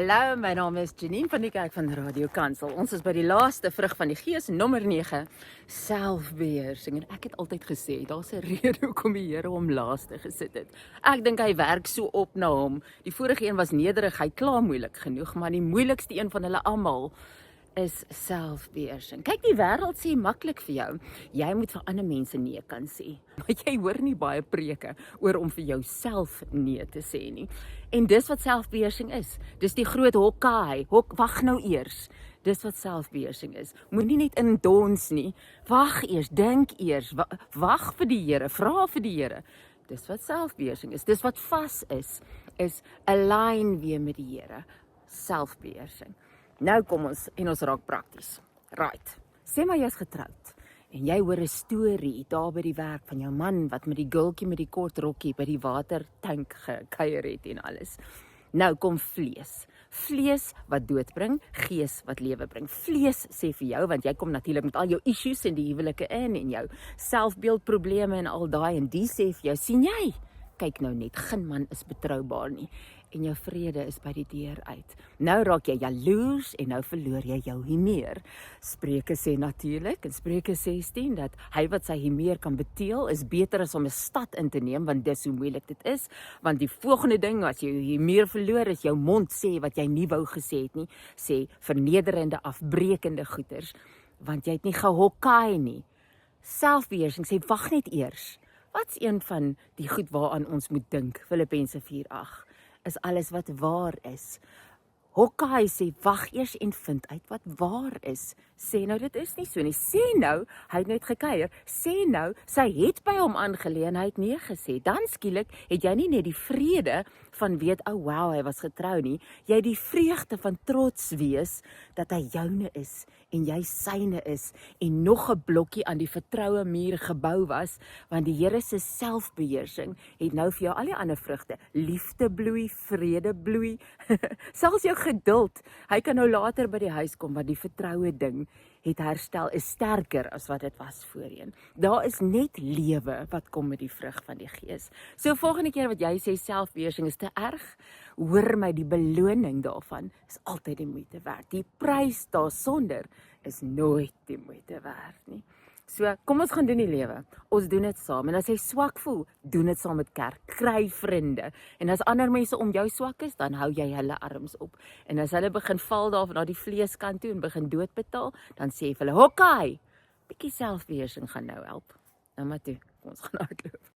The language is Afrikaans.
Hallo, my naam is Janine van die Kerk van Radio Kansel. Ons is by die laaste vrug van die Gees, nommer 9, selfbeheersing. En ek het altyd gesê, daar's 'n rede hoekom die Here hom laaste gesit het. Ek dink hy werk so op na hom. Die vorige een was nederig, hy klaar moeilik genoeg, maar die moeilikste een van hulle almal is selfbeheersing. Kyk, die wêreld sê maklik vir jou, jy moet vir ander mense nee kan sê. Maar jy hoor nie baie preke oor om vir jouself nee te sê nie. En dis wat selfbeheersing is. Dis die groot hokkaai. Wag nou eers. Dis wat selfbeheersing is. Moenie net indons nie. Wag eers, dink eers, wag vir die Here, vra vir die Here. Dis wat selfbeheersing is. Dis wat vas is align weer met die Here. Selfbeheersing. Nou kom ons en ons raak prakties. Right. Sê maar jy's getroud en jy hoor 'n storie daar by die werk van jou man wat met die girltjie met die kort rokkie by die watertank gekuier het en alles. Nou kom vlees. Vlees wat dood bring, gees wat lewe bring. Vlees sê vir jou, want jy kom natuurlik met al jou issues in die huwelike in en jou selfbeeldprobleme en al daai en die sê vir jou, sien jy? Kyk nou net, geen man is betroubaar nie. En jou vrede is by die deur uit. Nou raak jy jaloers en nou verloor jy jou humeur. Spreuke sê natuurlik, in Spreuke 16, dat hy wat sy humeur kan beteel, is beter as om 'n stad in te neem, want dis hoe moeilik dit is. Want die volgende ding, as jy jou humeur verloor, is jou mond sê wat jy nie wou gesê het nie, sê vernederende, afbreekende goeters, want jy het nie gehokkaai nie. Selfbeheersing sê, wag net eers. Wat's een van die goed waaraan ons moet dink? Filippense 4:8. Is alles wat waar is. Hokkaai sê, wag eers en vind uit wat waar is. Sê nou, dit is nie so nie. Sê nou, hy het net gekuier. Sê nou, sy het by hom aangeleen en hy het nee gesê. Dan skielik het jy nie net die vrede van weet, oh wow, hy was getrou nie. Jy het die vreugde van trots wees, dat hy joune is, en jy syne is, en nog 'n blokkie aan die vertroue muur gebou was, want die Here se selfbeheersing het nou vir jou al die ander vrugte. Liefde bloei, vrede bloei, selfs jou geduld. Hy kan nou later by die huis kom, want die vertroue ding het herstel, is sterker as wat dit was voorheen. Daar is net lewe wat kom met die vrug van die Gees. So volgende keer wat jy sê selfbeheersing is te erg, hoor my, die beloning daarvan is altyd die moeite werd. Die prys daarsonder is nooit die moeite werd nie. So, kom ons gaan doen die lewe. Ons doen dit saam. En as jy swak voel, doen dit saam met kerk. Kry vriende. En as ander mense om jou swak is, dan hou jy hulle arms op. En as hulle begin val daar na die vleeskant toe en begin doodbetaal, dan sê jy vir hulle, hokkaai, bietjie selfbeheersing gaan nou help. Nou maar toe, ons gaan hardloop.